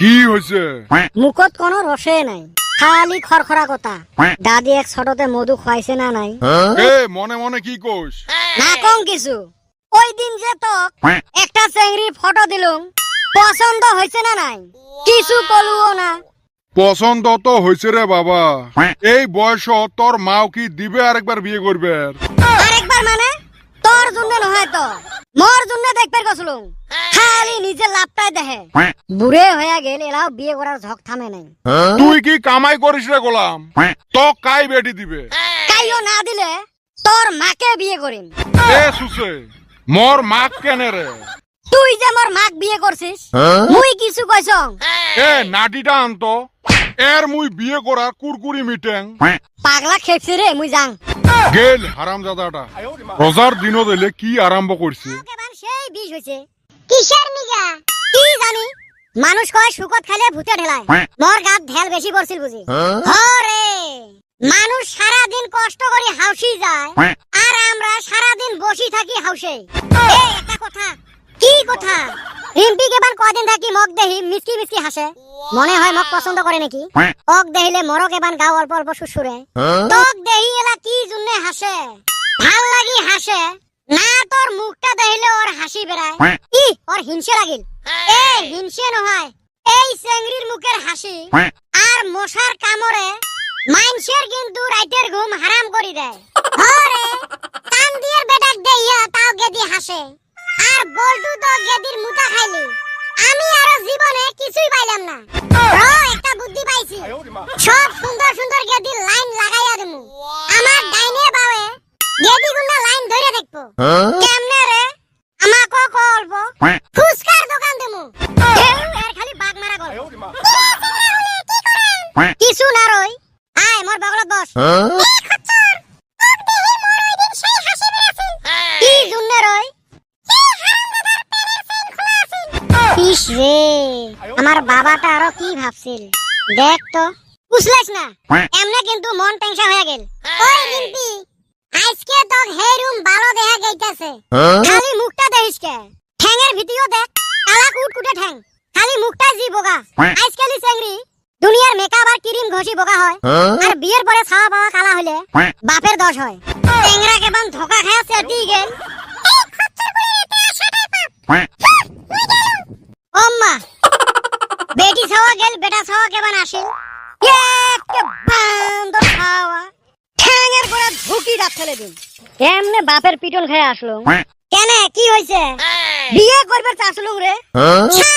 কি হয়েছে? মুখত কোনো রসে নাই, খালি খরখরা কথা। দাদি এক ছোটতে মধু খাইছে না নাই? এ মনে মনে কি কইস? না কম কিছু। ওই দিন যে তো একটা চেংড়ির ফটো দিলুম, পছন্দ হয়েছে না নাই? কিছু কলুও না। পছন্দ তো হয়েছে রে বাবা। এই বয়স তোর মাও কি দিবে আরেকবার বিয়ে করবে? আরেকবার মানে তোর জন্য নহয় তো, মোর জন্য দেখবে গছলুম। খালি নিজে লাভটাই দেখে। বুড়ে হয়ে গেল, এলাও বিয়ে করার ঝক থামে নাই। তুই কি কামাই করিস রে গোলাম? তো কাই বেটি দিবে? কাইও না দিলে তোর মাকে বিয়ে করিম। এ সুসে, মোর মাক কেনে রে? তুই যে মোর মাক বিয়ে করছিস, মুই কিছু কইছ? এ নাটিটা আনতো, এর মুই বিয়ে করার কুরকুরি মিটেং। পাগলা খেপছি রে, মুই যাং। গেল হারামজাদাটা। রোজার দিনও দিলে কি আরম্ভ করছে? সেই বিষ হইছে। কিসের নিগা? কি জানি। মানুষ কয় সুকত খাইলে ভূতে ঢেলায়, মোর গাত ঢেল বেশি পড়ছিল বুঝি। হরে মানুষ সারা দিন কষ্ট করে হাউসি যায়, আর আমরা সারা দিন বসি থাকি হাউসে। এই একটা কথা। কি কথা? রিম্পি কেবান কয়দিন থাকি মগ দেহি মিষ্টি মিষ্টি হাসে, মনে হয় মগ পছন্দ করে নাকি। ওক দেহিলে মরক এবান গাও অল্প অল্প সুসুরে। তক দেহি এলা কি জন্য হাসে? ভাল লাগি হাসে না, তোর মুখটা দেখিলে ওর হাসি বেড়ায়। ই ওর হিংসে লাগিল। এ হিংসে নহয়, এই চেংড়ির মুখের হাসি আর মশার কামড়ে মানুষের কিন্তু রাইতের ঘুম হারাম করে দেয়। হরে কান দিয়ে বেটাক দেইয়া তাও গেদি হাসে, আর বল্টু তো গেদির মুতা খাইলি। আমি আর জীবনে কিছুই পাইলাম না। একটা বুদ্ধি পাইছি, সব সুন্দর সুন্দর গেদির লাইন লাগাইয়া দেবো। আমার ডাইনে বাওয়ে গেদিগুলা লাইন ধরে দেখবো। কেমনে রে? আমাকে কলব ফুসকার দোকান দেবো। এর খালি বাগ মারা গল। কিছু না রই, আয় মোর বগলত বস। কি জন্য রই? ইস রে, আমার বাবাটা আরো কি ভাবছিল দেখ তো। বুঝলাস না, এমনে কিন্তু মন টেনশন হয়ে গেল। ওই রিম্পি, আজকে তো হে রুম ভালো দেখা যাইতাছে। খালি মুখটা দেখিস কে? ঠ্যাঙের ভিতরিও দেখ, কালা কুটকুটে ঠ্যাং, খালি মুখটা জি বোগা। আজকালি চেংড়ি দুনিয়ার মেকআপ আর ক্রিম ঘষি বোগা হয়, আর বিয়ের পরে ছাওয়া পাওয়া কালা হইলে বাপের দোষ হয়। চেংড়া কেবান ধোকা খায়া সেটি গেল। ওম্মা বেটি ছাওয়া গেল, বেটা ছাওয়া কেবান আসে। একে বান্দর ছাওয়া ঠ্যাঙের করে ঝুঁকি রাত ফেলে দিন। এমনে বাপের পিটন খেয়ে আসলো। কেন কি হয়েছে? বিয়ে করবে চাচ্লুম রে।